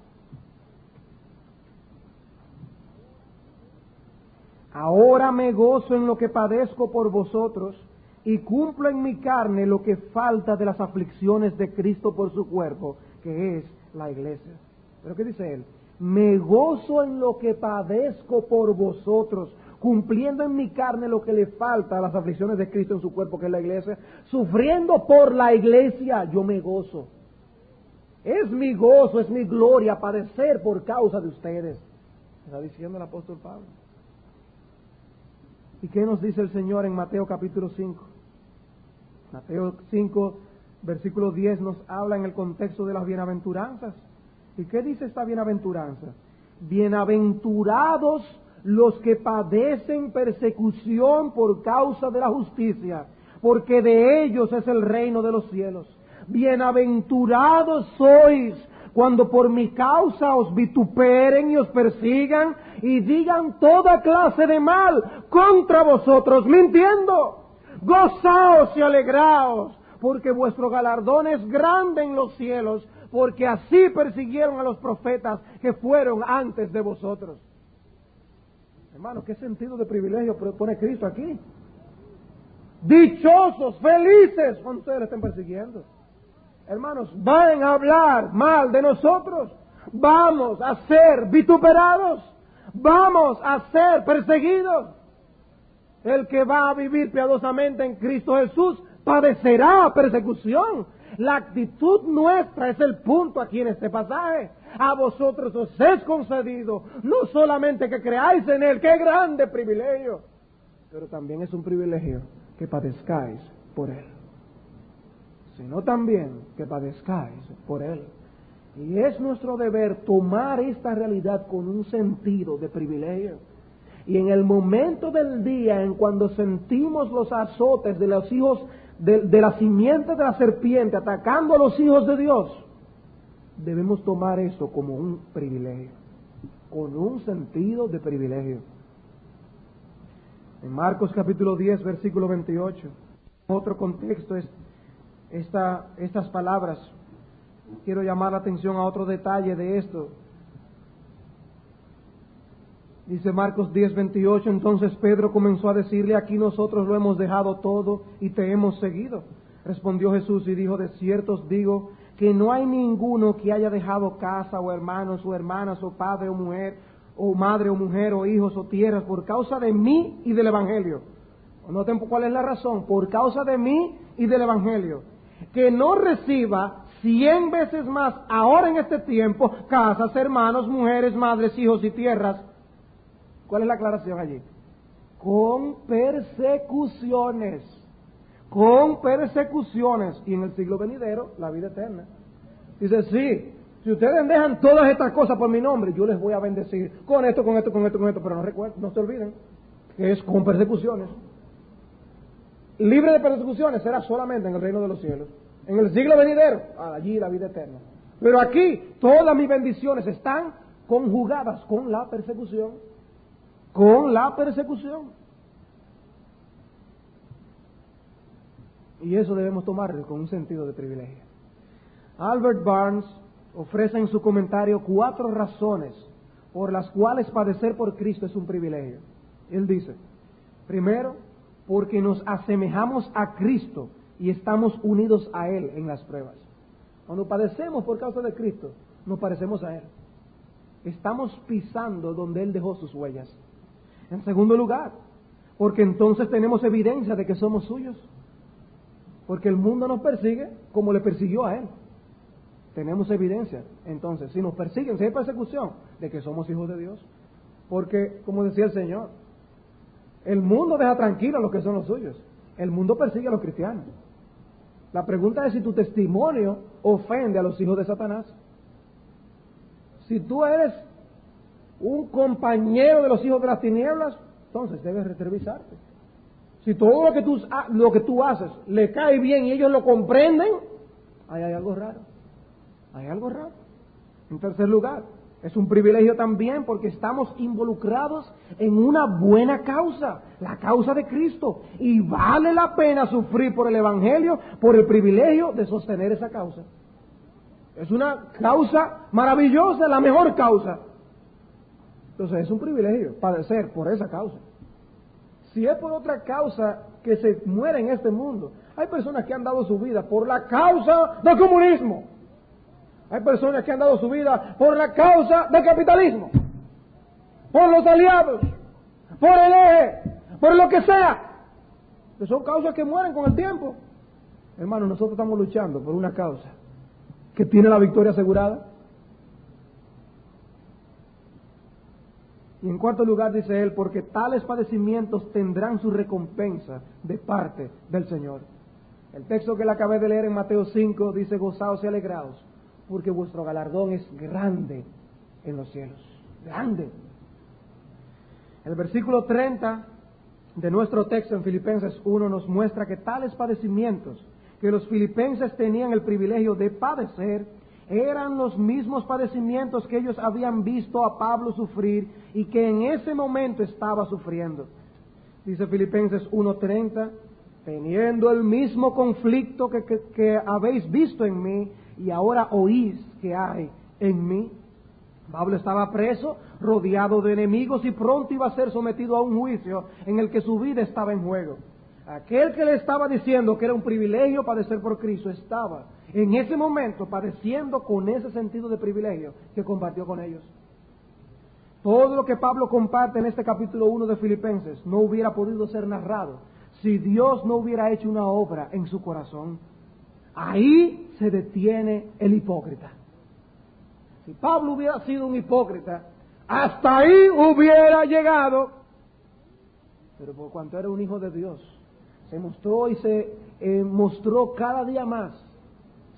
Ahora me gozo en lo que padezco por vosotros y cumplo en mi carne lo que falta de las aflicciones de Cristo por su cuerpo, que es la iglesia. ¿Pero qué dice él? Me gozo en lo que padezco por vosotros, cumpliendo en mi carne lo que le falta a las aflicciones de Cristo en su cuerpo, que es la iglesia. Sufriendo por la iglesia, yo me gozo. Es mi gozo, es mi gloria padecer por causa de ustedes. Está diciendo el apóstol Pablo. ¿Y qué nos dice el Señor en Mateo capítulo 5? Mateo 5, versículo 10 nos habla en el contexto de las bienaventuranzas. ¿Y qué dice esta bienaventuranza? Bienaventurados los que padecen persecución por causa de la justicia, porque de ellos es el reino de los cielos. Bienaventurados sois cuando por mi causa os vituperen y os persigan y digan toda clase de mal contra vosotros, mintiendo. Gozaos y alegraos, porque vuestro galardón es grande en los cielos, porque así persiguieron a los profetas que fueron antes de vosotros. Hermano, ¿qué sentido de privilegio pone Cristo aquí? Dichosos, felices cuando ustedes le estén persiguiendo. Hermanos, van a hablar mal de nosotros, vamos a ser vituperados, vamos a ser perseguidos. El que va a vivir piadosamente en Cristo Jesús padecerá persecución. La actitud nuestra es el punto aquí en este pasaje. A vosotros os es concedido no solamente que creáis en Él, qué grande privilegio, pero también es un privilegio que padezcáis por Él, sino también que padezcáis por Él. Y es nuestro deber tomar esta realidad con un sentido de privilegio. Y en el momento del día en cuando sentimos los azotes de los hijos de la simiente de la serpiente atacando a los hijos de Dios, debemos tomar esto como un privilegio, con un sentido de privilegio. En Marcos capítulo 10, versículo 28, otro contexto es estas palabras. Quiero llamar la atención a otro detalle de esto. Dice Marcos 10, 28, entonces Pedro comenzó a decirle, aquí nosotros lo hemos dejado todo y te hemos seguido. Respondió Jesús y dijo, de cierto os digo que no hay ninguno que haya dejado casa o hermanos o hermanas o padre o mujer o madre o mujer o hijos o tierras por causa de mí y del Evangelio. Noten cuál es la razón, por causa de mí y del Evangelio. Que no reciba 100 veces más ahora en este tiempo casas, hermanos, mujeres, madres, hijos y tierras. ¿Cuál es la aclaración allí? Con persecuciones. Con persecuciones. Y en el siglo venidero, la vida eterna. Dice, sí, si ustedes dejan todas estas cosas por mi nombre, yo les voy a bendecir. Con esto, con esto, con esto, con esto. Pero no recuerden, no se olviden, que es con persecuciones. Libre de persecuciones será solamente en el reino de los cielos. En el siglo venidero, allí la vida eterna. Pero aquí, todas mis bendiciones están conjugadas con la persecución. Con la persecución. Y eso debemos tomarlo con un sentido de privilegio. Albert Barnes ofrece en su comentario 4 razones por las cuales padecer por Cristo es un privilegio. Él dice, primero, porque nos asemejamos a Cristo y estamos unidos a Él en las pruebas. Cuando padecemos por causa de Cristo, nos parecemos a Él. Estamos pisando donde Él dejó sus huellas. En segundo lugar, porque entonces tenemos evidencia de que somos suyos. Porque el mundo nos persigue como le persiguió a Él. Tenemos evidencia. Entonces, si nos persiguen, si hay persecución, de que somos hijos de Dios. Porque, como decía el Señor, el mundo deja tranquilos a los que son los suyos. El mundo persigue a los cristianos. La pregunta es si tu testimonio ofende a los hijos de Satanás. Si tú eres un compañero de los hijos de las tinieblas, entonces debes revisarte. Si todo lo que tú haces le cae bien y ellos lo comprenden, ahí hay algo raro. Hay algo raro. En tercer lugar, es un privilegio también porque estamos involucrados en una buena causa, la causa de Cristo, y vale la pena sufrir por el Evangelio, por el privilegio de sostener esa causa. Es una causa maravillosa, la mejor causa. Entonces es un privilegio padecer por esa causa. Si es por otra causa que se muere en este mundo, hay personas que han dado su vida por la causa del comunismo. Hay personas que han dado su vida por la causa del capitalismo, por los aliados, por el eje, por lo que sea. Son causas que mueren con el tiempo. Hermano, nosotros estamos luchando por una causa que tiene la victoria asegurada. Y en cuarto lugar dice él, porque tales padecimientos tendrán su recompensa de parte del Señor. El texto que le acabé de leer en Mateo 5 dice, gozaos y alegraos, porque vuestro galardón es grande en los cielos. Grande. El versículo 30 de nuestro texto en Filipenses 1 nos muestra que tales padecimientos que los filipenses tenían el privilegio de padecer eran los mismos padecimientos que ellos habían visto a Pablo sufrir y que en ese momento estaba sufriendo. Dice Filipenses 1:30, teniendo el mismo conflicto que habéis visto en mí y ahora oís que hay en mí. Pablo estaba preso, rodeado de enemigos y pronto iba a ser sometido a un juicio en el que su vida estaba en juego. Aquel que le estaba diciendo que era un privilegio padecer por Cristo estaba en ese momento padeciendo con ese sentido de privilegio que compartió con ellos. Todo lo que Pablo comparte en este capítulo 1 de Filipenses no hubiera podido ser narrado si Dios no hubiera hecho una obra en su corazón. Ahí se detiene el hipócrita. Si Pablo hubiera sido un hipócrita, hasta ahí hubiera llegado. Pero por cuanto era un hijo de Dios, se mostró y se mostró cada día más,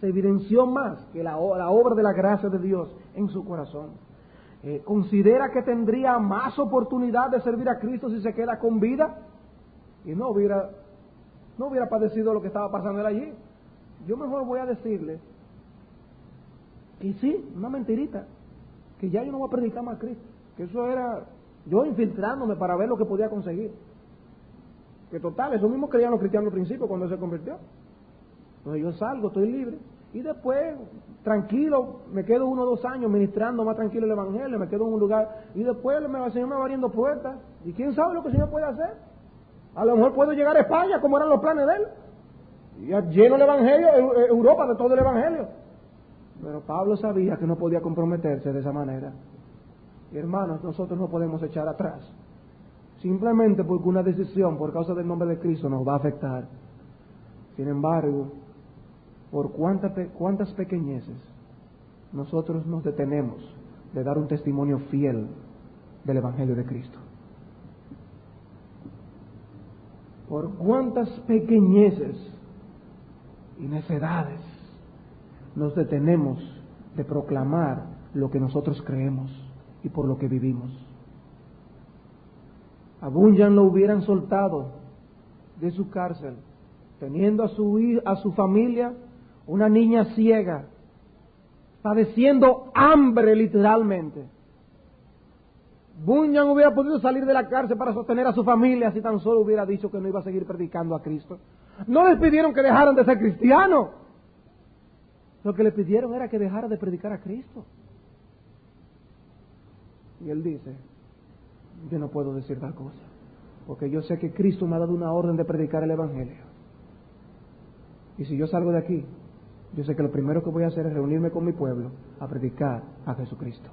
se evidenció más que la obra de la gracia de Dios en su corazón. Considera que tendría más oportunidad de servir a Cristo si se queda con vida y no hubiera padecido lo que estaba pasando él allí. Yo mejor voy a decirle que sí, una mentirita, que ya yo no voy a predicar más a Cristo, que eso era yo infiltrándome para ver lo que podía conseguir. Que total, eso mismo creían los cristianos al principio cuando se convirtió. Entonces yo salgo, estoy libre, y después, tranquilo, me quedo 1 o 2 años ministrando más tranquilo el Evangelio, me quedo en un lugar, y después el Señor me va abriendo puertas, y quién sabe lo que el Señor puede hacer. A lo mejor puedo llegar a España, como eran los planes de él, y lleno el Evangelio, Europa de todo el Evangelio. Pero Pablo sabía que no podía comprometerse de esa manera. Y hermanos, nosotros no podemos echar atrás, simplemente porque una decisión por causa del nombre de Cristo nos va a afectar. Sin embargo, por cuántas pequeñeces nosotros nos detenemos de dar un testimonio fiel del Evangelio de Cristo. Por cuántas pequeñeces y necedades nos detenemos de proclamar lo que nosotros creemos y por lo que vivimos. A Bunyan lo hubieran soltado de su cárcel, teniendo a su familia una niña ciega, padeciendo hambre literalmente. Bunyan hubiera podido salir de la cárcel para sostener a su familia si tan solo hubiera dicho que no iba a seguir predicando a Cristo. No les pidieron que dejaran de ser cristianos. Lo que le pidieron era que dejara de predicar a Cristo. Y él dice, yo no puedo decir tal cosa, porque yo sé que Cristo me ha dado una orden de predicar el Evangelio. Y si yo salgo de aquí, yo sé que lo primero que voy a hacer es reunirme con mi pueblo a predicar a Jesucristo.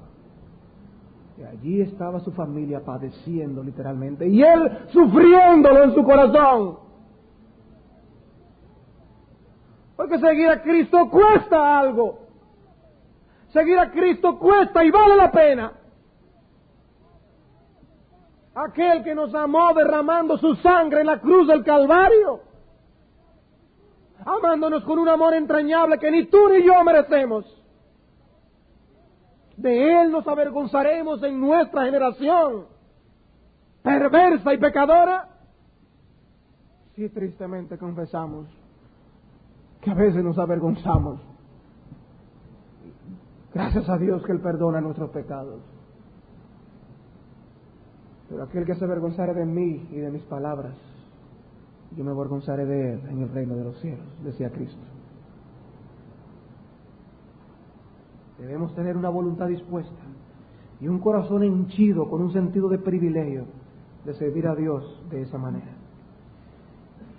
Y allí estaba su familia padeciendo literalmente, y él sufriéndolo en su corazón. Porque seguir a Cristo cuesta algo. Seguir a Cristo cuesta y vale la pena. Aquel que nos amó derramando su sangre en la cruz del Calvario, amándonos con un amor entrañable que ni tú ni yo merecemos. De Él nos avergonzaremos en nuestra generación perversa y pecadora, si tristemente confesamos que a veces nos avergonzamos. Gracias a Dios que Él perdona nuestros pecados. Pero aquel que se avergonzare de mí y de mis palabras, yo me avergonzaré de él en el reino de los cielos, decía Cristo. Debemos tener una voluntad dispuesta y un corazón henchido con un sentido de privilegio de servir a Dios de esa manera.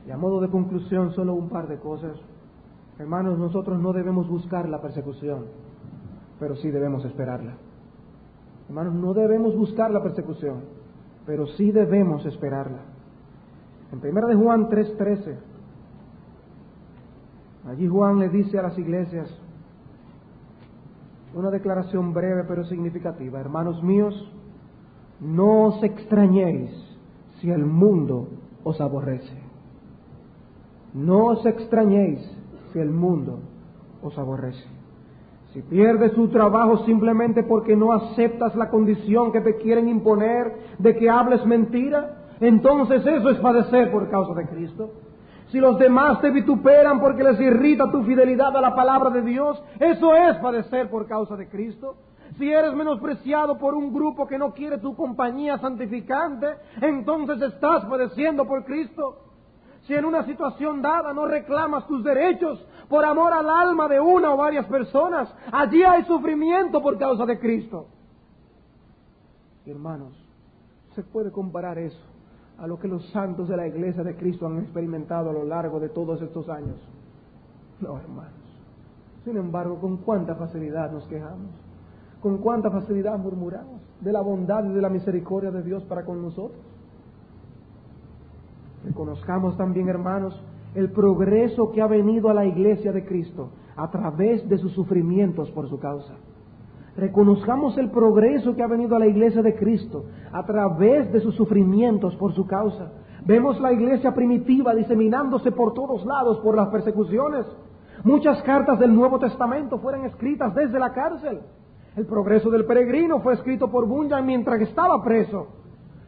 Y a modo de conclusión, solo un par de cosas. Hermanos, nosotros no debemos buscar la persecución, pero sí debemos esperarla. Hermanos, no debemos buscar la persecución, pero sí debemos esperarla. En 1 de Juan 3:13, allí Juan le dice a las iglesias Una declaración breve pero significativa. Hermanos míos, no os extrañéis si el mundo os aborrece. No os extrañéis si el mundo os aborrece. Si pierdes tu trabajo simplemente porque no aceptas la condición que te quieren imponer de que hables mentira, entonces eso es padecer por causa de Cristo. Si los demás te vituperan porque les irrita tu fidelidad a la palabra de Dios, eso es padecer por causa de Cristo. Si eres menospreciado por un grupo que no quiere tu compañía santificante, entonces estás padeciendo por Cristo. Si en una situación dada no reclamas tus derechos por amor al alma de una o varias personas, allí hay sufrimiento por causa de Cristo. Hermanos, se puede comparar eso a lo que los santos de la iglesia de Cristo han experimentado a lo largo de todos estos años. No, hermanos. Sin embargo, con cuánta facilidad nos quejamos, con cuánta facilidad murmuramos de la bondad y de la misericordia de Dios para con nosotros. Reconozcamos también, hermanos, el progreso que ha venido a la iglesia de Cristo a través de sus sufrimientos por su causa. Reconozcamos el progreso que ha venido a la iglesia de Cristo a través de sus sufrimientos por su causa. Vemos la iglesia primitiva diseminándose por todos lados por las persecuciones. Muchas cartas del Nuevo Testamento fueron escritas desde la cárcel. El progreso del peregrino fue escrito por Bunyan mientras estaba preso.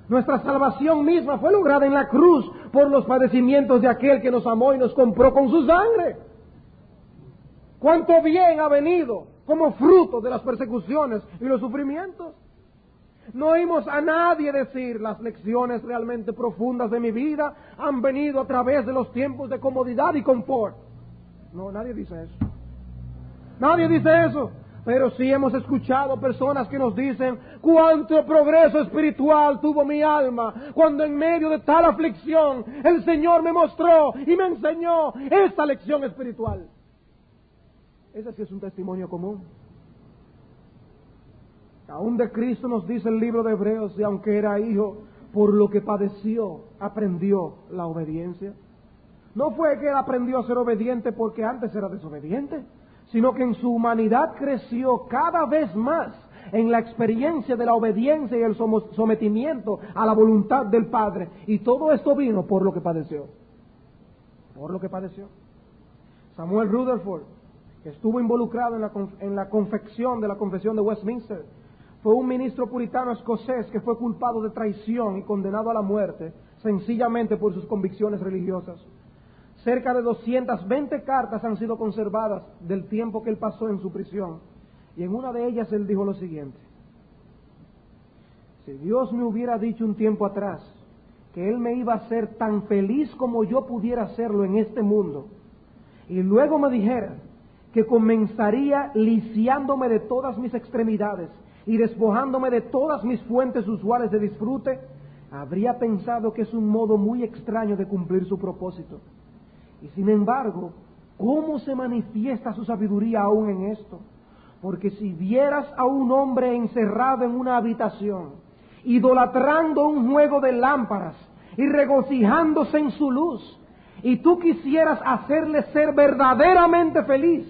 Nuestra salvación misma fue lograda en la cruz por los padecimientos de aquel que nos amó y nos compró con su sangre. Cuánto bien ha venido como fruto de las persecuciones y los sufrimientos. No oímos a nadie decir: las lecciones realmente profundas de mi vida han venido a través de los tiempos de comodidad y confort. No, nadie dice eso. Nadie dice eso. Pero sí hemos escuchado personas que nos dicen: cuánto progreso espiritual tuvo mi alma cuando en medio de tal aflicción el Señor me mostró y me enseñó esta lección espiritual. Ese sí es un testimonio común. Aún de Cristo nos dice el libro de Hebreos: y aunque era hijo, por lo que padeció, aprendió la obediencia. No fue que él aprendió a ser obediente porque antes era desobediente, sino que en su humanidad creció cada vez más en la experiencia de la obediencia y el sometimiento a la voluntad del Padre. Y todo esto vino por lo que padeció. Por lo que padeció. Samuel Rutherford, que estuvo involucrado en la confección de la Confesión de Westminster, fue un ministro puritano escocés que fue culpado de traición y condenado a la muerte sencillamente por sus convicciones religiosas. Cerca de 220 cartas han sido conservadas del tiempo que él pasó en su prisión, y en una de ellas él dijo lo siguiente: si Dios me hubiera dicho un tiempo atrás que Él me iba a hacer tan feliz como yo pudiera hacerlo en este mundo, y luego me dijera que comenzaría lisiándome de todas mis extremidades y despojándome de todas mis fuentes usuales de disfrute, habría pensado que es un modo muy extraño de cumplir su propósito. Y sin embargo, ¿cómo se manifiesta su sabiduría aún en esto? Porque si vieras a un hombre encerrado en una habitación, idolatrando un juego de lámparas y regocijándose en su luz, y tú quisieras hacerle ser verdaderamente feliz,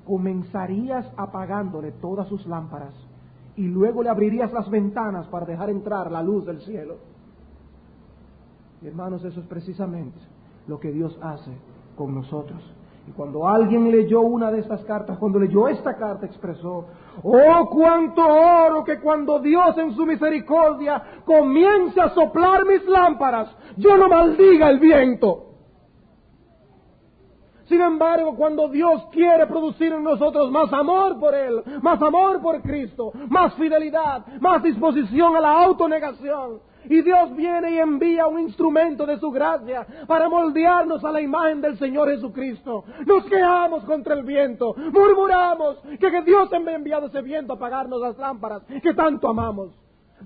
comenzarías apagándole todas sus lámparas y luego le abrirías las ventanas para dejar entrar la luz del cielo. Y hermanos, eso es precisamente lo que Dios hace con nosotros. Y cuando alguien leyó una de estas cartas, cuando leyó esta carta, expresó: oh, cuánto oro que cuando Dios en su misericordia comience a soplar mis lámparas, yo no maldiga el viento. Sin embargo, cuando Dios quiere producir en nosotros más amor por Él, más amor por Cristo, más fidelidad, más disposición a la autonegación, y Dios viene y envía un instrumento de su gracia para moldearnos a la imagen del Señor Jesucristo, nos quejamos contra el viento, murmuramos que Dios me ha enviado ese viento a apagarnos las lámparas que tanto amamos.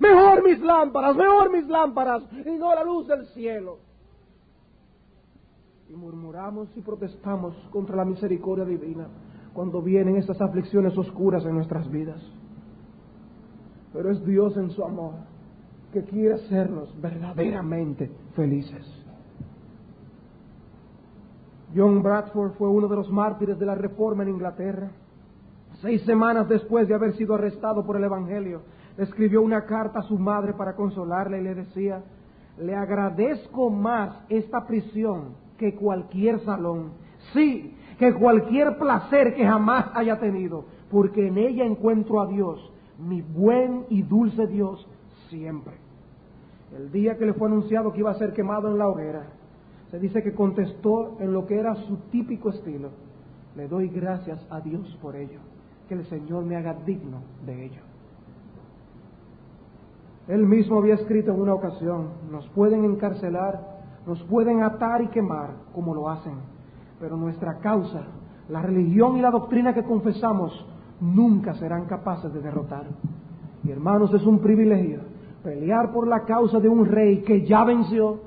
Mejor mis lámparas, y no la luz del cielo. Y murmuramos y protestamos contra la misericordia divina cuando vienen estas aflicciones oscuras en nuestras vidas. Pero es Dios en su amor que quiere hacernos verdaderamente felices. John Bradford fue uno de los mártires de la Reforma en Inglaterra. 6 semanas después de haber sido arrestado por el Evangelio, le escribió una carta a su madre para consolarle y le decía: le agradezco más esta prisión que cualquier salón, sí, que cualquier placer que jamás haya tenido, porque en ella encuentro a Dios, mi buen y dulce Dios, siempre. El día que le fue anunciado que iba a ser quemado en la hoguera, se dice que contestó en lo que era su típico estilo: le doy gracias a Dios por ello, que el Señor me haga digno de ello. Él mismo había escrito en una ocasión: nos pueden encarcelar, nos pueden atar y quemar, como lo hacen, pero nuestra causa, la religión y la doctrina que confesamos, nunca serán capaces de derrotar. Y hermanos, es un privilegio pelear por la causa de un rey que ya venció,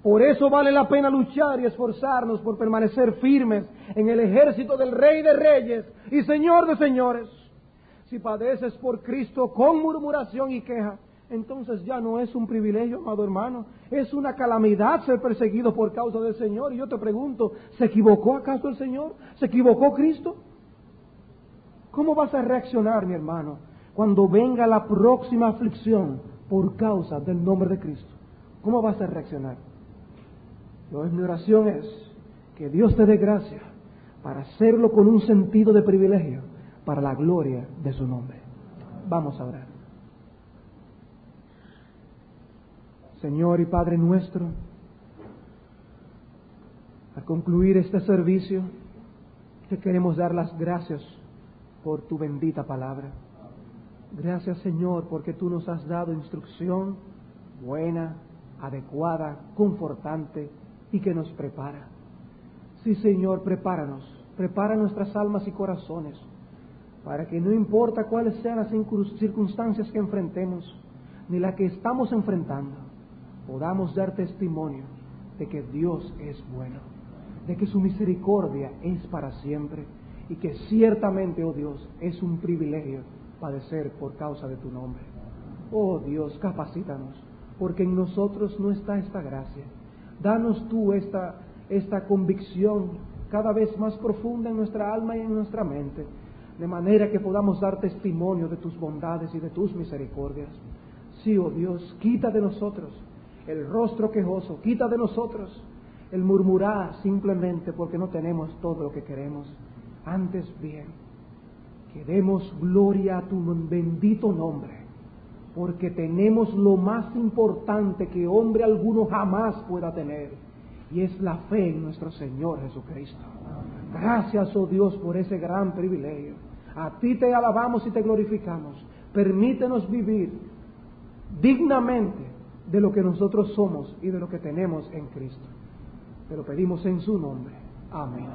Por eso vale la pena luchar y esforzarnos por permanecer firmes en el ejército del Rey de Reyes y Señor de Señores. Si padeces por Cristo con murmuración y queja, entonces ya no es un privilegio, amado hermano, es una calamidad ser perseguido por causa del Señor. Y yo te pregunto, ¿se equivocó acaso el Señor? ¿Se equivocó Cristo? ¿Cómo vas a reaccionar, mi hermano, cuando venga la próxima aflicción por causa del nombre de Cristo? ¿Cómo vas a reaccionar? Mi oración es que Dios te dé gracia para hacerlo con un sentido de privilegio para la gloria de su nombre. Vamos a orar. Señor y Padre nuestro, al concluir este servicio, te queremos dar las gracias por tu bendita palabra. Gracias, Señor, porque tú nos has dado instrucción buena, adecuada, confortante y que nos prepara. Sí, Señor, prepáranos, prepara nuestras almas y corazones para que no importa cuáles sean las circunstancias que enfrentemos, ni las que estamos enfrentando, podamos dar testimonio de que Dios es bueno, de que su misericordia es para siempre y que ciertamente, oh Dios, es un privilegio padecer por causa de tu nombre. Oh Dios, capacítanos, porque en nosotros no está esta gracia. Danos tú esta convicción cada vez más profunda en nuestra alma y en nuestra mente, de manera que podamos dar testimonio de tus bondades y de tus misericordias. Sí, oh Dios, quita de nosotros el rostro quejoso, quita de nosotros el murmurar simplemente porque no tenemos todo lo que queremos. Antes bien, que demos gloria a tu bendito nombre, porque tenemos lo más importante que hombre alguno jamás pueda tener, y es la fe en nuestro Señor Jesucristo. Gracias, oh Dios, por ese gran privilegio. A ti te alabamos y te glorificamos. Permítenos vivir dignamente de lo que nosotros somos y de lo que tenemos en Cristo. Te lo pedimos en su nombre. Amén.